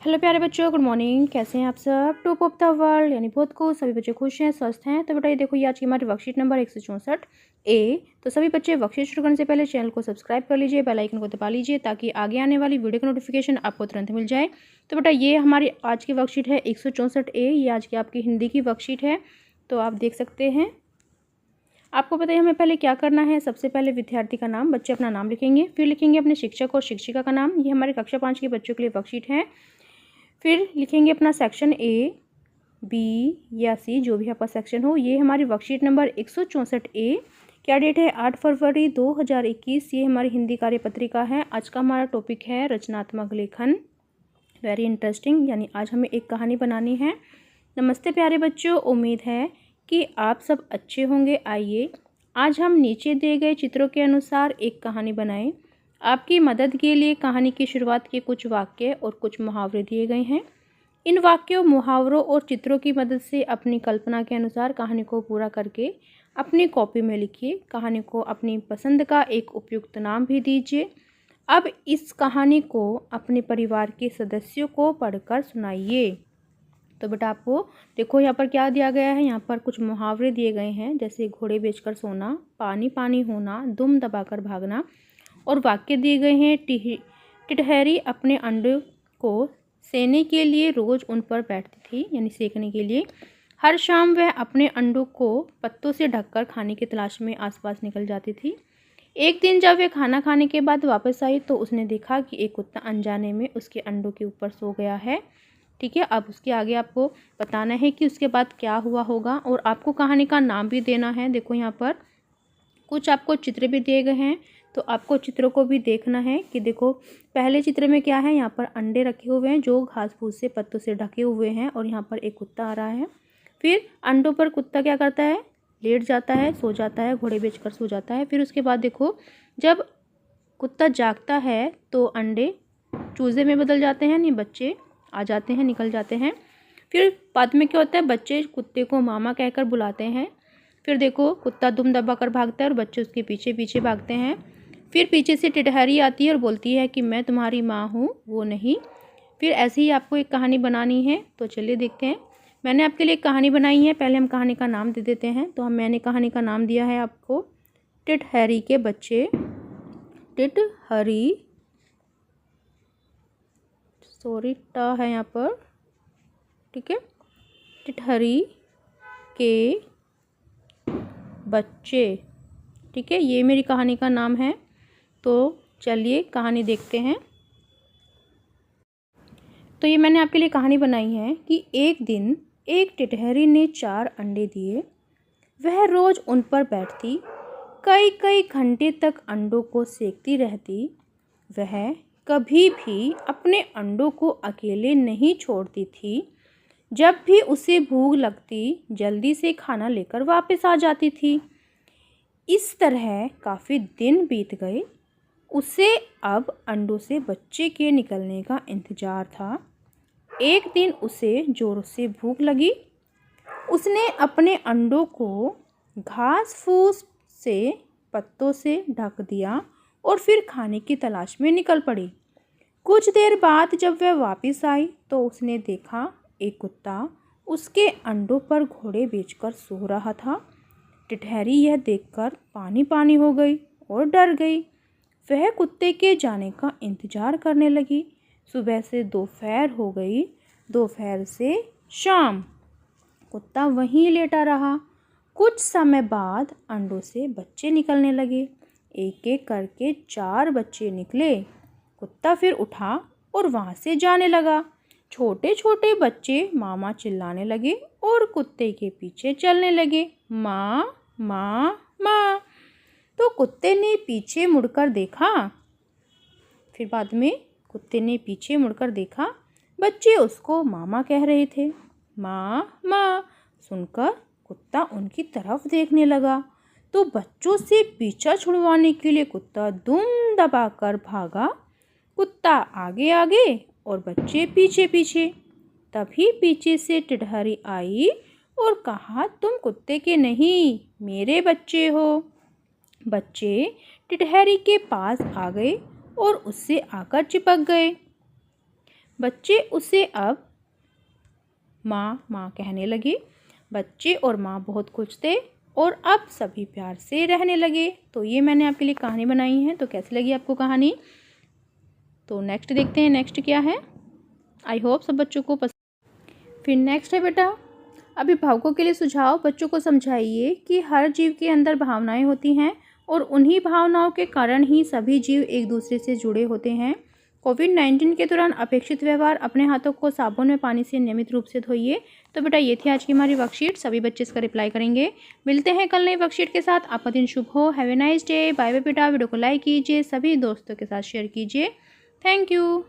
Hello प्यारे बच्चों, good morning. कैसे हैं आप सब? टॉप ऑफ द वर्ल्ड यानी बहुत खुश, सभी बच्चे खुश हैं, स्वस्थ हैं। तो बेटा ये देखो, ये आज की हमारी वर्कशीट नंबर 164 ए। तो सभी बच्चे वर्कशीट शुरू करने से पहले चैनल को सब्सक्राइब कर लीजिए, बेल आइकन को दबा लीजिए ताकि आगे आने वाली वीडियो का नोटिफिकेशन आपको तुरंत मिल जाए। तो बेटा ये हमारी आज की वर्कशीट है 164 ए। ये आज की आपकी हिंदी की वर्कशीट है, तो आप देख सकते हैं। आपको पता है हमें पहले क्या करना है। सबसे पहले विद्यार्थी का नाम, बच्चे अपना नाम लिखेंगे, फिर लिखेंगे अपने शिक्षक और शिक्षिका का नाम। ये हमारे कक्षा 5 के बच्चों के लिए वर्कशीट है। फिर लिखेंगे अपना सेक्शन ए, बी या सी, जो भी आपका सेक्शन हो। ये हमारी वर्कशीट नंबर 164 ए। क्या डेट है? 8 फरवरी 2021। ये हमारी हिंदी कार्यपत्रिका है। आज का हमारा टॉपिक है रचनात्मक लेखन। वेरी इंटरेस्टिंग, यानी आज हमें एक कहानी बनानी है। नमस्ते प्यारे बच्चों, उम्मीद है कि आप सब अच्छे होंगे। आइए आज हम नीचे दिए गए चित्रों के अनुसार एक कहानी बनाएं। आपकी मदद के लिए कहानी की शुरुआत के कुछ वाक्य और कुछ मुहावरे दिए गए हैं। इन वाक्यों, मुहावरों और चित्रों की मदद से अपनी कल्पना के अनुसार कहानी को पूरा करके अपनी कॉपी में लिखिए। कहानी को अपनी पसंद का एक उपयुक्त नाम भी दीजिए। अब इस कहानी को अपने परिवार के सदस्यों को पढ़कर सुनाइए। तो बेटा आपको देखो यहाँ पर क्या दिया गया है। यहाँ पर कुछ मुहावरे दिए गए हैं, जैसे घोड़े बेचकर सोना, पानी पानी होना, दुम दबाकर भागना। और वाक्य दिए गए हैं, टिटहरी अपने अंडे को सेने के लिए रोज उन पर बैठती थी, यानी सेकने के लिए। हर शाम वह अपने अंडों को पत्तों से ढककर खाने की तलाश में आसपास निकल जाती थी। एक दिन जब वह खाना खाने के बाद वापस आई तो उसने देखा कि एक कुत्ता अनजाने में उसके अंडों के ऊपर सो गया है। ठीक है, अब उसके आगे आपको बताना है कि उसके बाद क्या हुआ होगा, और आपको कहानी का नाम भी देना है। देखो यहाँ पर कुछ आपको चित्र भी दिए गए हैं, तो आपको चित्रों को भी देखना है कि देखो पहले चित्र में क्या है। यहाँ पर अंडे रखे हुए हैं जो घास फूस से पत्तों से ढके हुए हैं, और यहाँ पर एक कुत्ता आ रहा है। फिर अंडों पर कुत्ता क्या करता है? लेट जाता है, सो जाता है, घोड़े बेचकर सो जाता है। फिर उसके बाद देखो, जब कुत्ता जागता है तो अंडे चूजे में बदल जाते हैं, नहीं बच्चे आ जाते हैं, निकल जाते हैं। फिर बाद में क्या होता है? बच्चे कुत्ते को मामा कहकर बुलाते हैं। फिर देखो कुत्ता दुम दबाकर भागता है और बच्चे उसके पीछे पीछे भागते हैं। फिर पीछे से टिटहरी आती है और बोलती है कि मैं तुम्हारी माँ हूँ, वो नहीं। फिर ऐसे ही आपको एक कहानी बनानी है। तो चलिए देखते हैं। मैंने आपके लिए एक कहानी बनाई है। पहले हम कहानी का नाम दे देते हैं। तो मैंने कहानी का नाम दिया है आपको टिटहरी के बच्चे। टिटहरी, सॉरी टा है यहाँ पर, ठीक है। टिटहरी के बच्चे, ठीक है, ये मेरी कहानी का नाम है। तो चलिए कहानी देखते हैं। तो ये मैंने आपके लिए कहानी बनाई है कि एक दिन एक टिटहरी ने 4 अंडे दिए। वह रोज उन पर बैठती, कई कई घंटे तक अंडों को सेकती रहती। वह कभी भी अपने अंडों को अकेले नहीं छोड़ती थी। जब भी उसे भूख लगती, जल्दी से खाना लेकर वापस आ जाती थी। इस तरह काफ़ी दिन बीत गए। उसे अब अंडों से बच्चे के निकलने का इंतज़ार था। एक दिन उसे ज़ोरों से भूख लगी। उसने अपने अंडों को घास फूस से, पत्तों से ढक दिया और फिर खाने की तलाश में निकल पड़ी। कुछ देर बाद जब वह वापस आई तो उसने देखा एक कुत्ता उसके अंडों पर घोड़े बेचकर सो रहा था। टिटहरी यह देखकर पानी पानी हो गई और डर गई। वह कुत्ते के जाने का इंतजार करने लगी। सुबह से दोपहर हो गई, दोपहर से शाम। कुत्ता वहीं लेटा रहा। कुछ समय बाद अंडों से बच्चे निकलने लगे। एक एक करके 4 बच्चे निकले। कुत्ता फिर उठा और वहाँ से जाने लगा। छोटे छोटे बच्चे मामा चिल्लाने लगे और कुत्ते के पीछे चलने लगे, माँ माँ माँ। तो कुत्ते ने पीछे मुड़कर देखा। फिर बाद में कुत्ते ने पीछे मुड़कर देखा, बच्चे उसको मामा कह रहे थे, माँ माँ। सुनकर कुत्ता उनकी तरफ देखने लगा। तो बच्चों से पीछा छुड़वाने के लिए कुत्ता दुम दबाकर भागा। कुत्ता आगे आगे और बच्चे पीछे पीछे। तभी पीछे से टिटहरी आई और कहा, तुम कुत्ते के नहीं, मेरे बच्चे हो। बच्चे टिटहरी के पास आ गए और उससे आकर चिपक गए। बच्चे उसे अब माँ माँ कहने लगे। बच्चे और माँ बहुत खुश थे और अब सभी प्यार से रहने लगे। तो ये मैंने आपके लिए कहानी बनाई है। तो कैसी लगी आपको कहानी? तो नेक्स्ट देखते हैं, नेक्स्ट क्या है। आई होप सब बच्चों को पसंद। फिर नेक्स्ट है बेटा, अभिभावकों के लिए सुझाव। बच्चों को समझाइए कि हर जीव के अंदर भावनाएं होती हैं और उन्हीं भावनाओं के कारण ही सभी जीव एक दूसरे से जुड़े होते हैं। कोविड-19 के दौरान अपेक्षित व्यवहार, अपने हाथों को साबुन में पानी से नियमित रूप से धोइए। तो बेटा ये थी आज की हमारी वर्कशीट। सभी बच्चे इसका रिप्लाई करेंगे। मिलते हैं कल नई वर्कशीट के साथ। आपका दिन शुभ हो। Have a nice day. Bye bye बेटा। वीडियो को लाइक कीजिए, सभी दोस्तों के साथ शेयर कीजिए। Thank you.